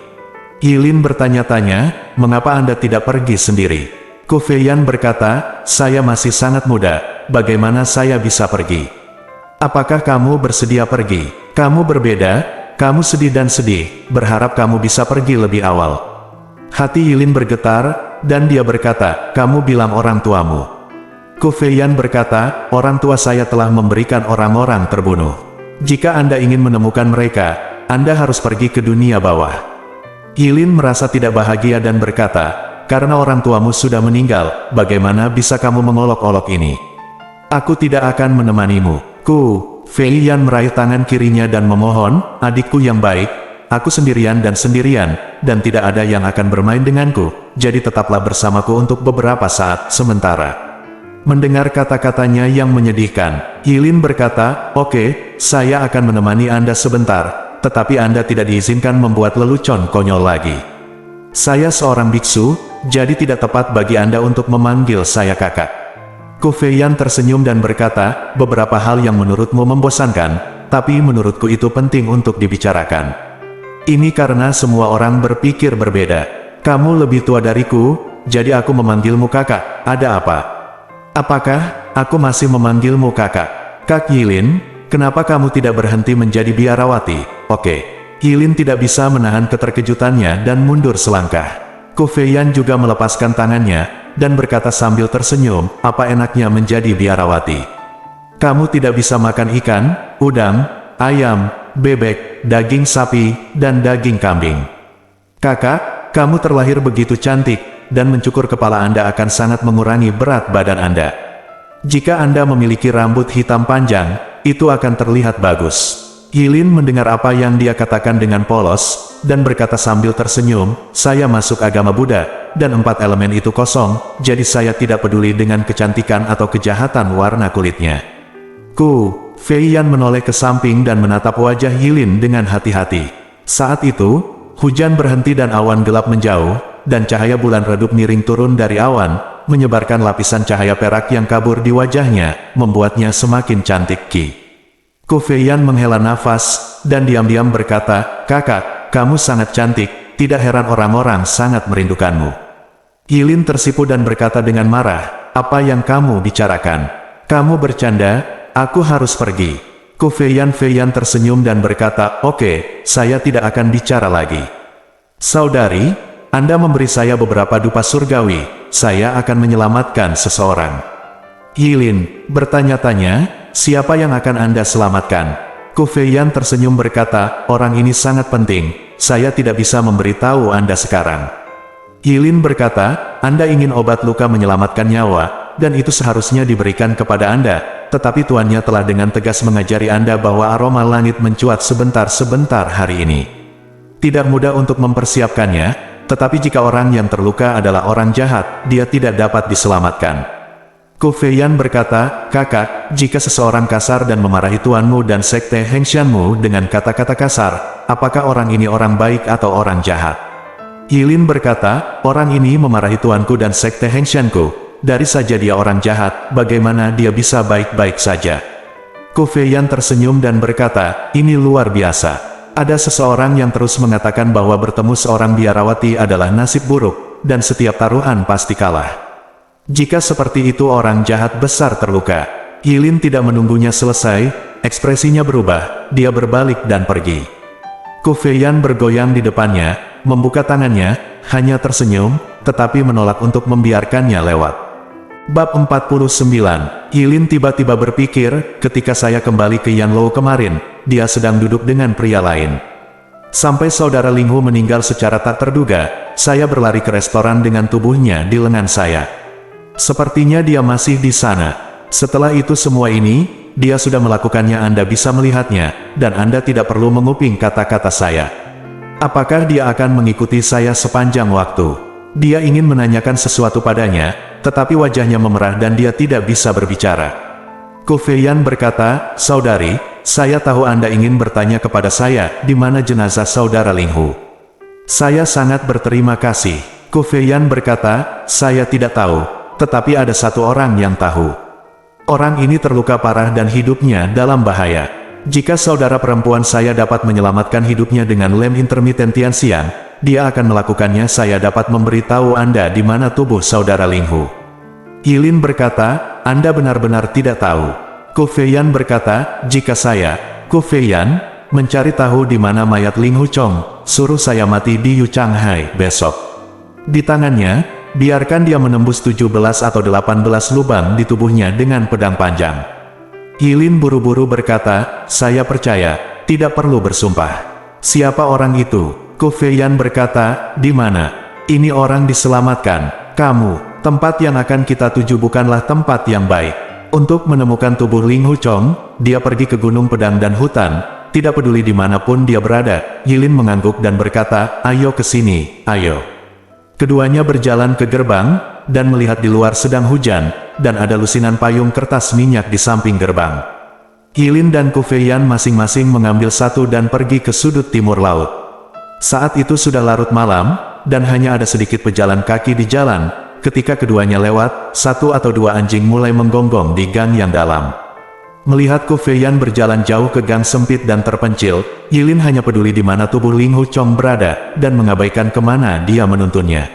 Yilin bertanya-tanya, mengapa Anda tidak pergi sendiri? Ku Feiyan berkata, saya masih sangat muda, bagaimana saya bisa pergi? Apakah kamu bersedia pergi? Kamu berbeda, kamu sedih dan sedih, berharap kamu bisa pergi lebih awal. Hati Yilin bergetar, dan dia berkata, kamu bilang orang tuamu. Ku Feiyan berkata, orang tua saya telah memberikan orang-orang terbunuh. Jika Anda ingin menemukan mereka, Anda harus pergi ke dunia bawah. Yilin merasa tidak bahagia dan berkata, karena orang tuamu sudah meninggal, bagaimana bisa kamu mengolok-olok ini? Aku tidak akan menemanimu. Ku Feiyan meraih tangan kirinya dan memohon, adikku yang baik, aku sendirian, dan tidak ada yang akan bermain denganku, jadi tetaplah bersamaku untuk beberapa saat sementara. Mendengar kata-katanya yang menyedihkan, Yilin berkata, oke, saya akan menemani Anda sebentar. Tetapi Anda tidak diizinkan membuat lelucon konyol lagi. Saya seorang biksu, jadi tidak tepat bagi Anda untuk memanggil saya kakak. Ku Feiyan tersenyum dan berkata, beberapa hal yang menurutmu membosankan, tapi menurutku itu penting untuk dibicarakan. Ini karena semua orang berpikir berbeda. Kamu lebih tua dariku, jadi aku memanggilmu kakak, ada apa? Apakah aku masih memanggilmu kakak? Kak Yilin, kenapa kamu tidak berhenti menjadi biarawati? Oke. Yilin tidak bisa menahan keterkejutannya dan mundur selangkah. Ku Feiyan juga melepaskan tangannya, dan berkata sambil tersenyum, apa enaknya menjadi biarawati? Kamu tidak bisa makan ikan, udang, ayam, bebek, daging sapi, dan daging kambing. Kakak, kamu terlahir begitu cantik, dan mencukur kepala Anda akan sangat mengurangi berat badan Anda. Jika Anda memiliki rambut hitam panjang, itu akan terlihat bagus. Yilin mendengar apa yang dia katakan dengan polos, dan berkata sambil tersenyum, saya masuk agama Buddha, dan 4 elemen itu kosong, jadi saya tidak peduli dengan kecantikan atau kejahatan warna kulitnya. Ku Feiyan menoleh ke samping dan menatap wajah Yilin dengan hati-hati. Saat itu, hujan berhenti dan awan gelap menjauh, dan cahaya bulan redup miring turun dari awan, menyebarkan lapisan cahaya perak yang kabur di wajahnya, membuatnya semakin cantik. Ku Feiyan menghela nafas, dan diam-diam berkata, kakak, kamu sangat cantik, tidak heran orang-orang sangat merindukanmu. Yilin tersipu dan berkata dengan marah, apa yang kamu bicarakan? Kamu bercanda, aku harus pergi. Ku Feiyan tersenyum dan berkata, oke, saya tidak akan bicara lagi. Saudari, Anda memberi saya beberapa dupa surgawi, saya akan menyelamatkan seseorang. Yilin bertanya-tanya, siapa yang akan Anda selamatkan? Ku Feiyan tersenyum berkata, orang ini sangat penting, saya tidak bisa memberitahu Anda sekarang. Yilin berkata, Anda ingin obat luka menyelamatkan nyawa, dan itu seharusnya diberikan kepada Anda, tetapi tuannya telah dengan tegas mengajari Anda bahwa aroma langit mencuat sebentar-sebentar hari ini. Tidak mudah untuk mempersiapkannya, tetapi jika orang yang terluka adalah orang jahat, dia tidak dapat diselamatkan. Ku Feiyan berkata, Kakak, jika seseorang kasar dan memarahi tuanmu dan sekte Hengshanmu dengan kata-kata kasar, apakah orang ini orang baik atau orang jahat? Yilin berkata, orang ini memarahi tuanku dan sekte Hengshanku, dari saja dia orang jahat, bagaimana dia bisa baik-baik saja? Ku Feiyan tersenyum dan berkata, ini luar biasa. Ada seseorang yang terus mengatakan bahwa bertemu seorang biarawati adalah nasib buruk, dan setiap taruhan pasti kalah. Jika seperti itu orang jahat besar terluka. Yilin tidak menunggunya selesai, ekspresinya berubah, dia berbalik dan pergi. Ku Feiyan bergoyang di depannya, membuka tangannya, hanya tersenyum, tetapi menolak untuk membiarkannya lewat. Bab 49, Yilin tiba-tiba berpikir, ketika saya kembali ke Yanlou kemarin, dia sedang duduk dengan pria lain. Sampai saudara Linghu meninggal secara tak terduga, saya berlari ke restoran dengan tubuhnya di lengan saya. Sepertinya dia masih di sana. Setelah itu semua ini, dia sudah melakukannya, Anda bisa melihatnya, dan Anda tidak perlu menguping kata-kata saya. Apakah dia akan mengikuti saya sepanjang waktu? Dia ingin menanyakan sesuatu padanya, tetapi wajahnya memerah dan dia tidak bisa berbicara. Ku Feiyan berkata, Saudari, saya tahu Anda ingin bertanya kepada saya, di mana jenazah saudara Linghu. Saya sangat berterima kasih. Ku Feiyan berkata, saya tidak tahu, tetapi ada satu orang yang tahu. Orang ini terluka parah dan hidupnya dalam bahaya. Jika saudara perempuan saya dapat menyelamatkan hidupnya dengan lem intermittent Tianxian, dia akan melakukannya. Saya dapat memberitahu Anda di mana tubuh saudara Linghu. Yilin berkata, Anda benar-benar tidak tahu. Ku Feiyan berkata, jika saya, Ku Feiyan, mencari tahu di mana mayat Linghu Chong, suruh saya mati di Yuchanghai besok. Di tangannya, biarkan dia menembus 17 atau 18 lubang di tubuhnya dengan pedang panjang. Yilin buru-buru berkata, saya percaya, tidak perlu bersumpah. Siapa orang itu? Ku Feiyan berkata, di mana? Ini orang diselamatkan. Kamu, tempat yang akan kita tuju bukanlah tempat yang baik. Untuk menemukan tubuh Linghu Chong, dia pergi ke Gunung Pedang dan hutan, tidak peduli dimanapun dia berada. Yilin mengangguk dan berkata, ayo ke sini, ayo. Keduanya berjalan ke gerbang, dan melihat di luar sedang hujan, dan ada lusinan payung kertas minyak di samping gerbang. Yilin dan Ku Feiyan masing-masing mengambil satu dan pergi ke sudut timur laut. Saat itu sudah larut malam, dan hanya ada sedikit pejalan kaki di jalan. Ketika keduanya lewat, satu atau dua anjing mulai menggonggong di gang yang dalam. Melihat Ku Feiyan berjalan jauh ke gang sempit dan terpencil, Yilin hanya peduli di mana tubuh Linghu Chong berada, dan mengabaikan kemana dia menuntunnya.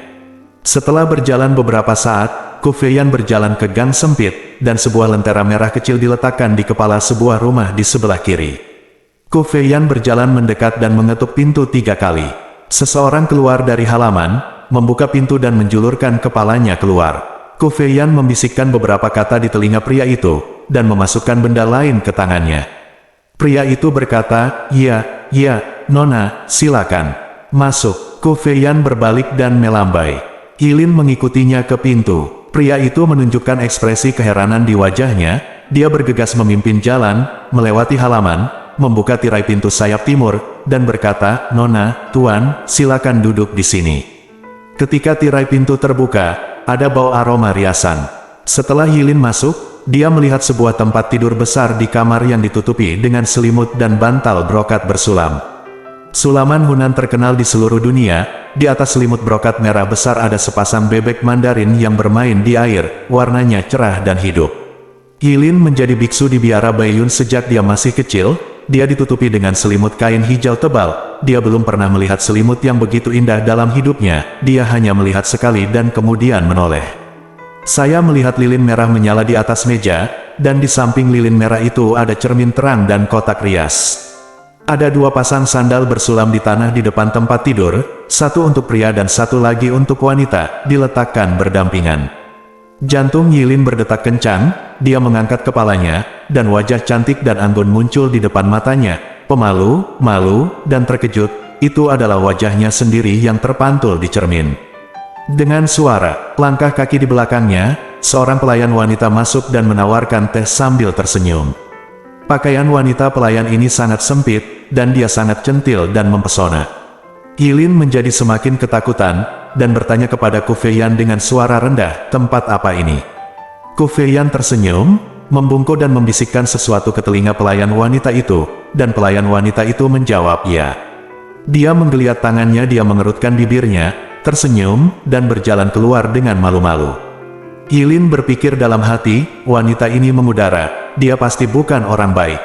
Setelah berjalan beberapa saat, Ku Feiyan berjalan ke gang sempit, dan sebuah lentera merah kecil diletakkan di kepala sebuah rumah di sebelah kiri. Ku Feiyan berjalan mendekat dan mengetuk pintu 3 kali. Seseorang keluar dari halaman, membuka pintu dan menjulurkan kepalanya keluar. Ku Feiyan membisikkan beberapa kata di telinga pria itu, dan memasukkan benda lain ke tangannya. Pria itu berkata, ya, Nona, silakan. Masuk. Ku Feiyan berbalik dan melambai. Yilin mengikutinya ke pintu. Pria itu menunjukkan ekspresi keheranan di wajahnya. Dia bergegas memimpin jalan, melewati halaman, membuka tirai pintu sayap timur, dan berkata, Nona, Tuan, silakan duduk di sini. Ketika tirai pintu terbuka, ada bau aroma riasan. Setelah Yilin masuk, dia melihat sebuah tempat tidur besar di kamar yang ditutupi dengan selimut dan bantal brokat bersulam. Sulaman Hunan terkenal di seluruh dunia. Di atas selimut brokat merah besar ada sepasang bebek Mandarin yang bermain di air, warnanya cerah dan hidup. Yilin menjadi biksu di biara Baiyun sejak dia masih kecil. Dia ditutupi dengan selimut kain hijau tebal. Dia belum pernah melihat selimut yang begitu indah dalam hidupnya. Dia hanya melihat sekali dan kemudian menoleh. Saya melihat lilin merah menyala di atas meja, dan di samping lilin merah itu ada cermin terang dan kotak rias. Ada 2 pasang sandal bersulam di tanah di depan tempat tidur, satu untuk pria dan satu lagi untuk wanita, diletakkan berdampingan. Jantung Yilin berdetak kencang, dia mengangkat kepalanya, dan wajah cantik dan anggun muncul di depan matanya. Pemalu, malu, dan terkejut, itu adalah wajahnya sendiri yang terpantul di cermin. Dengan suara, langkah kaki di belakangnya, seorang pelayan wanita masuk dan menawarkan teh sambil tersenyum. Pakaian wanita pelayan ini sangat sempit, dan dia sangat centil dan mempesona. Yilin menjadi semakin ketakutan, dan bertanya kepada Ku Feiyan dengan suara rendah, tempat apa ini? Ku Feiyan tersenyum, membungkuk dan membisikkan sesuatu ke telinga pelayan wanita itu, dan pelayan wanita itu menjawab ya. Dia menggeliat tangannya, dia mengerutkan bibirnya, tersenyum, dan berjalan keluar dengan malu-malu. Yilin berpikir dalam hati, wanita ini mengudara, dia pasti bukan orang baik.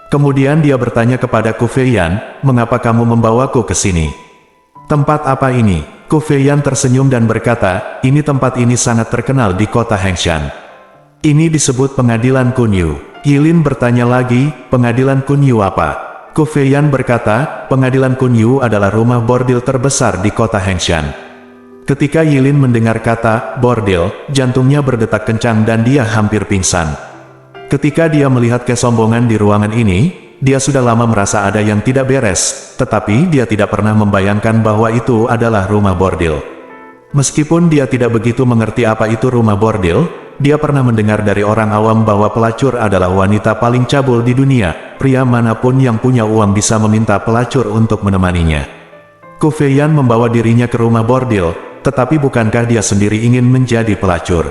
Kemudian dia bertanya kepada Ku Feiyan, mengapa kamu membawaku ke sini? Tempat apa ini? Ku Feiyan tersenyum dan berkata, tempat ini sangat terkenal di kota Hengshan. Ini disebut pengadilan Kunyu. Yilin bertanya lagi, pengadilan Kunyu apa? Ku Feiyan berkata, pengadilan Kunyu adalah rumah bordil terbesar di kota Hengshan. Ketika Yilin mendengar kata bordil, jantungnya berdetak kencang dan dia hampir pingsan. Ketika dia melihat kesombongan di ruangan ini, dia sudah lama merasa ada yang tidak beres, tetapi dia tidak pernah membayangkan bahwa itu adalah rumah bordil. Meskipun dia tidak begitu mengerti apa itu rumah bordil, dia pernah mendengar dari orang awam bahwa pelacur adalah wanita paling cabul di dunia. Pria manapun yang punya uang bisa meminta pelacur untuk menemaninya. Ku Feiyan membawa dirinya ke rumah bordil, tetapi bukankah dia sendiri ingin menjadi pelacur?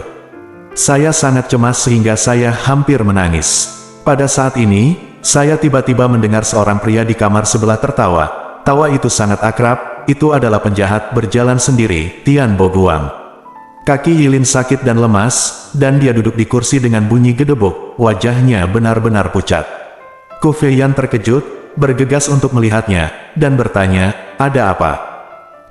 Saya sangat cemas sehingga saya hampir menangis. Pada saat ini, saya tiba-tiba mendengar seorang pria di kamar sebelah tertawa. Tawa itu sangat akrab, itu adalah penjahat berjalan sendiri, Tian Boguang. Kaki Yilin sakit dan lemas, dan dia duduk di kursi dengan bunyi gedebuk, wajahnya benar-benar pucat. Ku Feiyan terkejut, bergegas untuk melihatnya, dan bertanya, ada apa?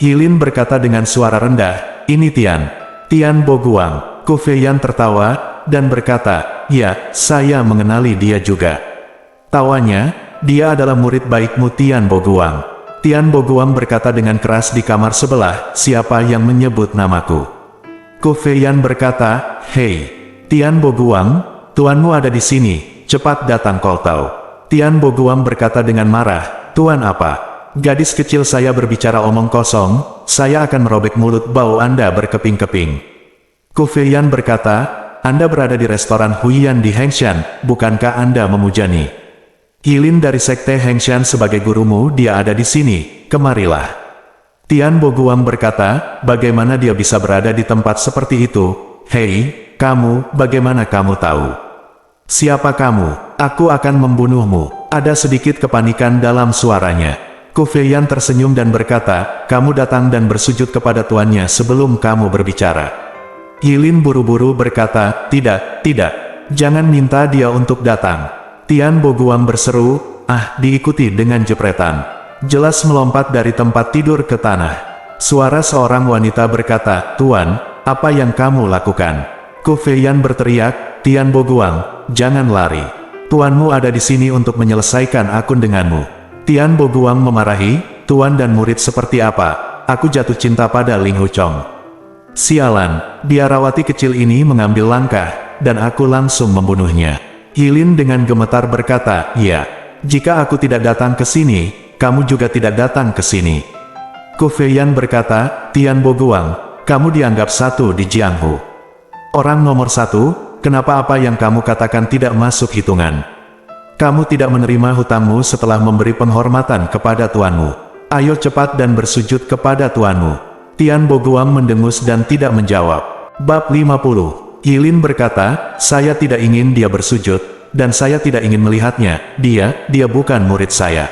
Yilin berkata dengan suara rendah, ini Tian Boguang. Ku Feiyan tertawa, dan berkata, ya, saya mengenali dia juga. Tawanya, dia adalah murid baikmu Tian Boguang. Tian Boguang berkata dengan keras di kamar sebelah, siapa yang menyebut namaku? Ku Feiyan berkata, hei, Tian Boguang, tuanmu ada di sini, cepat datang kau tahu. Tian Boguang berkata dengan marah, tuan apa? Gadis kecil saya berbicara omong kosong, saya akan merobek mulut bau Anda berkeping-keping. Ku Feiyan berkata, Anda berada di restoran Huiyan di Hengshan, bukankah Anda memujani? Yilin dari sekte Hengshan sebagai gurumu, dia ada di sini, kemarilah. Tian Boguang berkata, bagaimana dia bisa berada di tempat seperti itu? Hei, kamu, bagaimana kamu tahu? Siapa kamu? Aku akan membunuhmu. Ada sedikit kepanikan dalam suaranya. Ku Feiyan tersenyum dan berkata, kamu datang dan bersujud kepada tuannya sebelum kamu berbicara. Yilin buru-buru berkata, tidak, jangan minta dia untuk datang. Tian Boguang berseru, diikuti dengan jepretan. Jelas melompat dari tempat tidur ke tanah. Suara seorang wanita berkata, tuan, apa yang kamu lakukan? Ku Feiyan berteriak, Tian Boguang, jangan lari. Tuanmu ada di sini untuk menyelesaikan akun denganmu. Tian Boguang memarahi, tuan dan murid seperti apa? Aku jatuh cinta pada Ling Huchong. Sialan, biarawati kecil ini mengambil langkah, dan aku langsung membunuhnya. Yilin dengan gemetar berkata, ya, jika aku tidak datang ke sini, kamu juga tidak datang ke sini. Ku Feiyan berkata, Tian Boguang, kamu dianggap satu di Jianghu. Orang nomor satu, kenapa apa yang kamu katakan tidak masuk hitungan? Kamu tidak menerima hutangmu setelah memberi penghormatan kepada tuanmu. Ayo cepat dan bersujud kepada tuanmu. Tian Boguang mendengus dan tidak menjawab. Bab 50. Yilin berkata, saya tidak ingin dia bersujud, dan saya tidak ingin melihatnya, dia bukan murid saya.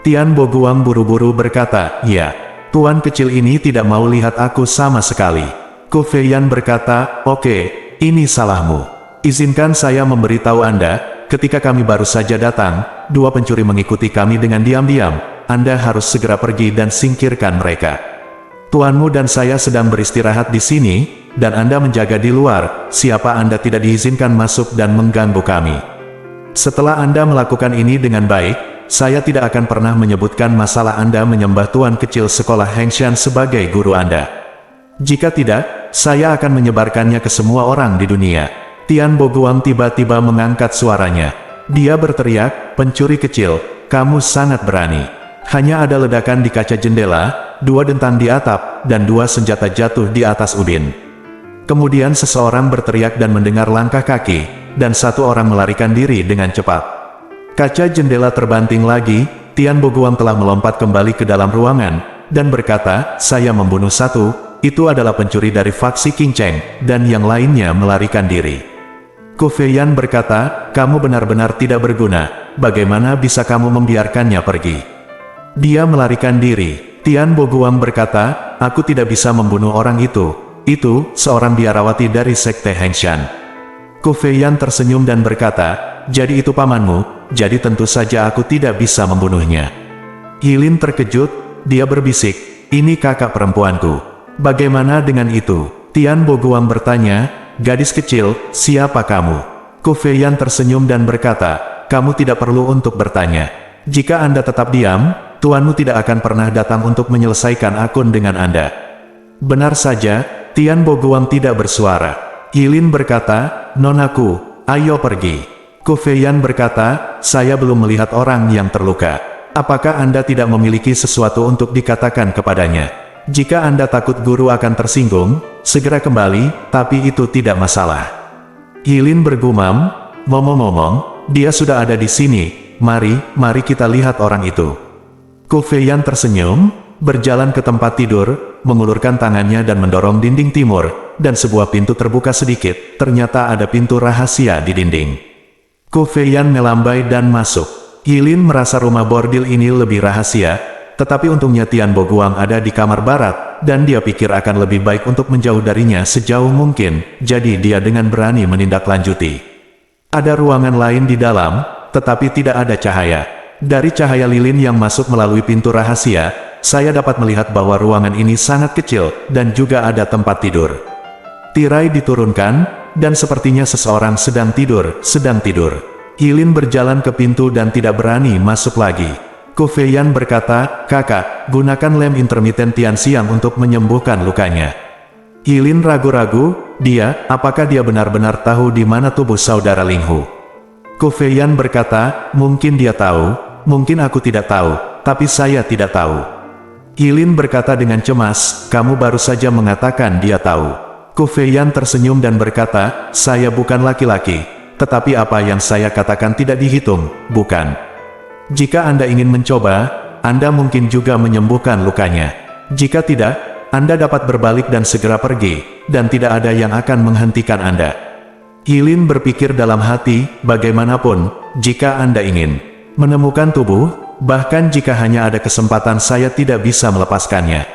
Tian Boguang buru-buru berkata, ya, tuan kecil ini tidak mau lihat aku sama sekali. Ku Feiyan berkata, oke, ini salahmu. Izinkan saya memberitahu Anda, ketika kami baru saja datang, dua pencuri mengikuti kami dengan diam-diam. Anda harus segera pergi dan singkirkan mereka. Tuanmu dan saya sedang beristirahat di sini, dan Anda menjaga di luar, siapa Anda tidak diizinkan masuk dan mengganggu kami. Setelah Anda melakukan ini dengan baik, saya tidak akan pernah menyebutkan masalah Anda menyembah tuan kecil sekolah Hengshan sebagai guru Anda. Jika tidak, saya akan menyebarkannya ke semua orang di dunia. Tian Boguang tiba-tiba mengangkat suaranya. Dia berteriak, pencuri kecil, kamu sangat berani. Hanya ada ledakan di kaca jendela, 2 dentang di atap, dan 2 senjata jatuh di atas ubin. Kemudian seseorang berteriak dan mendengar langkah kaki, dan 1 orang melarikan diri dengan cepat. Kaca jendela terbanting lagi, Tian Boguang telah melompat kembali ke dalam ruangan, dan berkata, "Saya membunuh 1, itu adalah pencuri dari faksi King Cheng, dan yang lainnya melarikan diri." Ku Feiyan berkata, "Kamu benar-benar tidak berguna, bagaimana bisa kamu membiarkannya pergi?" "Dia melarikan diri." Tian Boguang berkata, "Aku tidak bisa membunuh orang itu seorang biarawati dari Sekte Hengshan." Ku Feiyan tersenyum dan berkata, "Jadi itu pamanmu, jadi tentu saja aku tidak bisa membunuhnya." Yilin terkejut, dia berbisik, "Ini kakak perempuanku. Bagaimana dengan itu?" Tian Boguang bertanya, "Gadis kecil, siapa kamu?" Ku Feiyan tersenyum dan berkata, "Kamu tidak perlu untuk bertanya. Jika Anda tetap diam, tuanmu tidak akan pernah datang untuk menyelesaikan akun dengan Anda." "Benar saja." Tian Boguang tidak bersuara. Yilin berkata, "Nonaku, ayo pergi." Ku Feiyan berkata, "Saya belum melihat orang yang terluka. Apakah Anda tidak memiliki sesuatu untuk dikatakan kepadanya? Jika Anda takut guru akan tersinggung, segera kembali, tapi itu tidak masalah." Yilin bergumam, "Ngomong-ngomong, dia sudah ada di sini, mari kita lihat orang itu." Ku Feiyan tersenyum, berjalan ke tempat tidur, mengulurkan tangannya dan mendorong dinding timur, dan sebuah pintu terbuka sedikit, ternyata ada pintu rahasia di dinding. Ku Feiyan melambai dan masuk. Yilin merasa rumah bordil ini lebih rahasia, tetapi untungnya Tian Boguang ada di kamar barat, dan dia pikir akan lebih baik untuk menjauh darinya sejauh mungkin, jadi dia dengan berani menindaklanjuti. Ada ruangan lain di dalam, tetapi tidak ada cahaya. Dari cahaya lilin yang masuk melalui pintu rahasia, saya dapat melihat bahwa ruangan ini sangat kecil, dan juga ada tempat tidur. Tirai diturunkan, dan sepertinya seseorang sedang tidur. Yilin berjalan ke pintu dan tidak berani masuk lagi. Ku Feiyan berkata, "Kakak, gunakan lem intermiten Tianxiang untuk menyembuhkan lukanya." Yilin ragu-ragu, apakah dia benar-benar tahu di mana tubuh saudara Linghu? Ku Feiyan berkata, "Mungkin dia tahu, mungkin aku tidak tahu, tapi saya tidak tahu." Yilin berkata dengan cemas, "Kamu baru saja mengatakan dia tahu." Ku Feiyan tersenyum dan berkata, "Saya bukan laki-laki, tetapi apa yang saya katakan tidak dihitung, bukan? Jika Anda ingin mencoba, Anda mungkin juga menyembuhkan lukanya. Jika tidak, Anda dapat berbalik dan segera pergi, dan tidak ada yang akan menghentikan Anda." Yilin berpikir dalam hati, bagaimanapun, jika Anda ingin menemukan tubuh, bahkan jika hanya ada kesempatan saya tidak bisa melepaskannya.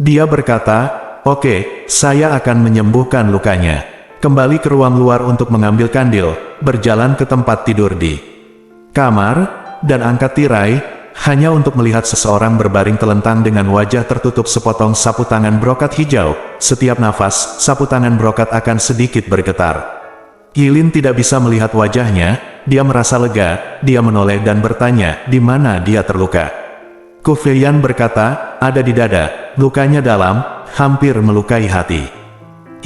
Dia berkata, "Oke, saya akan menyembuhkan lukanya." Kembali ke ruang luar untuk mengambil kandil, berjalan ke tempat tidur di kamar, dan angkat tirai, hanya untuk melihat seseorang berbaring telentang dengan wajah tertutup sepotong sapu tangan brokat hijau. Setiap nafas, sapu tangan brokat akan sedikit bergetar. Yilin tidak bisa melihat wajahnya, dia merasa lega, dia menoleh dan bertanya, di mana dia terluka. Ku Feiyan berkata, "Ada di dada, lukanya dalam, hampir melukai hati."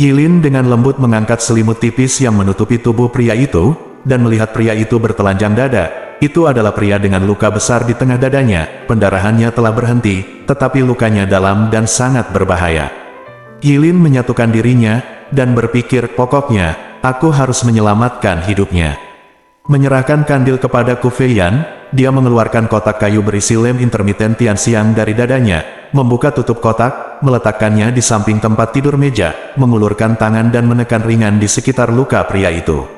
Yilin dengan lembut mengangkat selimut tipis yang menutupi tubuh pria itu, dan melihat pria itu bertelanjang dada. Itu adalah pria dengan luka besar di tengah dadanya, pendarahannya telah berhenti, tetapi lukanya dalam dan sangat berbahaya. Yilin menyatukan dirinya, dan berpikir, pokoknya, aku harus menyelamatkan hidupnya. Menyerahkan kandil kepada Ku Feiyan, dia mengeluarkan kotak kayu berisi lem intermiten Tianxiang dari dadanya, membuka tutup kotak, meletakkannya di samping tempat tidur meja, mengulurkan tangan dan menekan ringan di sekitar luka pria itu.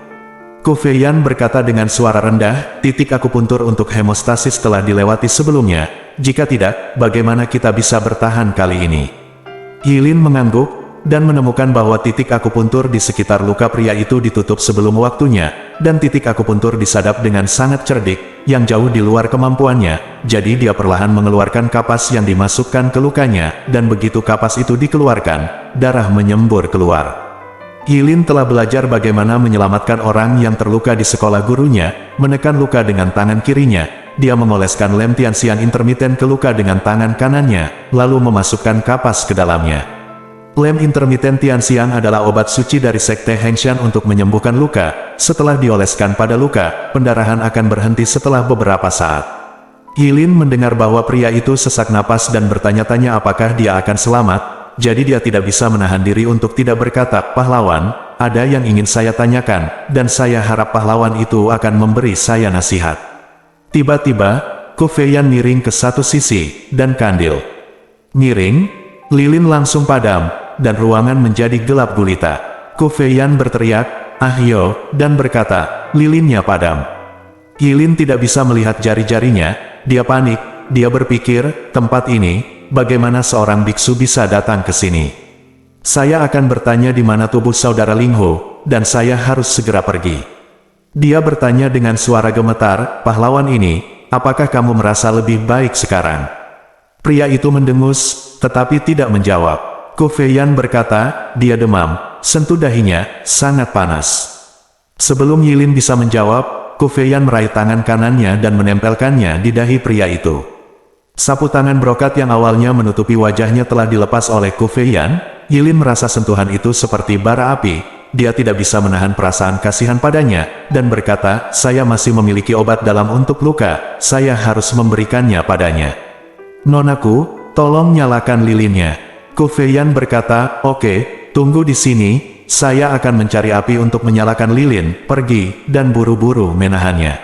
Ku Feiyan berkata dengan suara rendah, "Titik akupuntur untuk hemostasis telah dilewati sebelumnya, jika tidak, bagaimana kita bisa bertahan kali ini?" Yilin mengangguk, dan menemukan bahwa titik akupuntur di sekitar luka pria itu ditutup sebelum waktunya, dan titik akupuntur disadap dengan sangat cerdik, yang jauh di luar kemampuannya, jadi dia perlahan mengeluarkan kapas yang dimasukkan ke lukanya, dan begitu kapas itu dikeluarkan, darah menyembur keluar. Yilin telah belajar bagaimana menyelamatkan orang yang terluka di sekolah gurunya, menekan luka dengan tangan kirinya, dia mengoleskan lem Tianxiang intermiten ke luka dengan tangan kanannya, lalu memasukkan kapas ke dalamnya. Lem intermiten Tianxiang adalah obat suci dari Sekte Hengshan untuk menyembuhkan luka. Setelah dioleskan pada luka, pendarahan akan berhenti setelah beberapa saat. Yilin mendengar bahwa pria itu sesak napas dan bertanya-tanya apakah dia akan selamat, jadi dia tidak bisa menahan diri untuk tidak berkata, "Pahlawan, ada yang ingin saya tanyakan, dan saya harap pahlawan itu akan memberi saya nasihat." Tiba-tiba, Ku Feiyan miring ke satu sisi, dan kandil miring, lilin langsung padam, dan ruangan menjadi gelap gulita. Ku Feiyan berteriak, "Ahyo," dan berkata, "Lilinnya padam." Yilin tidak bisa melihat jari-jarinya, dia panik, dia berpikir, tempat ini, bagaimana seorang biksu bisa datang ke sini? Saya akan bertanya di mana tubuh saudara Lingho, dan saya harus segera pergi. Dia bertanya dengan suara gemetar, "Pahlawan ini, apakah kamu merasa lebih baik sekarang?" Pria itu mendengus, tetapi tidak menjawab. Ku Feiyan berkata, "Dia demam, sentuh dahinya, sangat panas." Sebelum Yilin bisa menjawab, Ku Feiyan meraih tangan kanannya dan menempelkannya di dahi pria itu. Sapu tangan brokat yang awalnya menutupi wajahnya telah dilepas oleh Ku Feiyan. Yilin merasa sentuhan itu seperti bara api. Dia tidak bisa menahan perasaan kasihan padanya, dan berkata, "Saya masih memiliki obat dalam untuk luka, saya harus memberikannya padanya." "Nonaku, tolong nyalakan lilinnya." Ku Feiyan berkata, "Oke, tunggu di sini. Saya akan mencari api untuk menyalakan lilin." Pergi, dan buru-buru menahannya.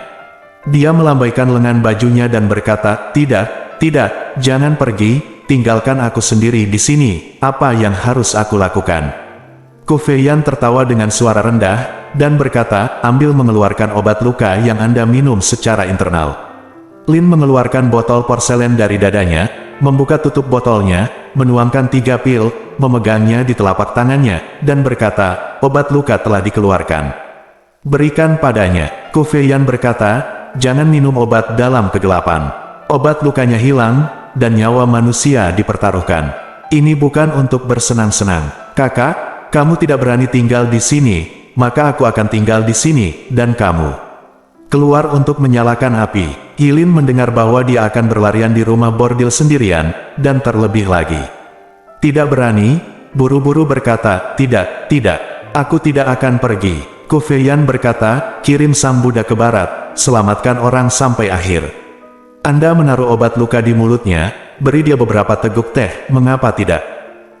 Dia melambaikan lengan bajunya dan berkata, "Tidak, tidak, jangan pergi, tinggalkan aku sendiri di sini, apa yang harus aku lakukan?" Ku Feiyan tertawa dengan suara rendah, dan berkata, "Ambil mengeluarkan obat luka yang Anda minum secara internal." Lin mengeluarkan botol porselen dari dadanya, membuka tutup botolnya, menuangkan 3 pil, memegangnya di telapak tangannya, dan berkata, "Obat luka telah dikeluarkan. Berikan padanya." Ku Feiyan berkata, "Jangan minum obat dalam kegelapan." Obat lukanya hilang, dan nyawa manusia dipertaruhkan. Ini bukan untuk bersenang-senang. "Kakak, kamu tidak berani tinggal di sini, maka aku akan tinggal di sini, dan kamu keluar untuk menyalakan api." Yilin mendengar bahwa dia akan berlarian di rumah bordil sendirian, dan terlebih lagi tidak berani, buru-buru berkata, "Tidak, tidak, aku tidak akan pergi." Ku Feiyan berkata, "Kirim sang Buddha ke barat, selamatkan orang sampai akhir. Anda menaruh obat luka di mulutnya, beri dia beberapa teguk teh, mengapa tidak?"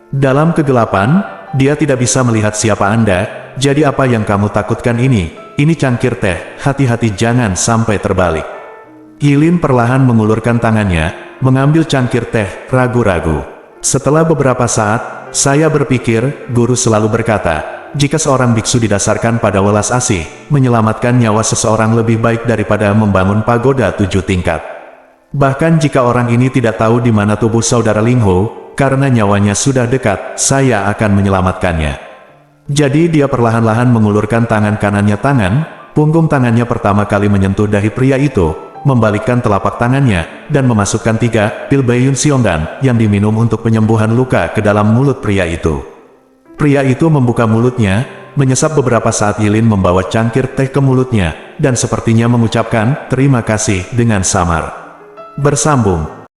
Dalam kegelapan, dia tidak bisa melihat siapa Anda, jadi apa yang kamu takutkan ini? Ini cangkir teh, hati-hati jangan sampai terbalik. Yilin perlahan mengulurkan tangannya, mengambil cangkir teh, ragu-ragu. Setelah beberapa saat, saya berpikir, guru selalu berkata, jika seorang biksu didasarkan pada welas asih, menyelamatkan nyawa seseorang lebih baik daripada membangun pagoda 7 tingkat. Bahkan jika orang ini tidak tahu di mana tubuh saudara Lingho, karena nyawanya sudah dekat, saya akan menyelamatkannya. Jadi dia perlahan-lahan mengulurkan tangan kanannya punggung tangannya pertama kali menyentuh dahi pria itu, membalikkan telapak tangannya, dan memasukkan 3 pil Baiyun Xiongdan yang diminum untuk penyembuhan luka ke dalam mulut pria itu. Pria itu membuka mulutnya, menyesap beberapa saat. Yilin membawa cangkir teh ke mulutnya, dan sepertinya mengucapkan, "Terima kasih," dengan samar. Bersambung.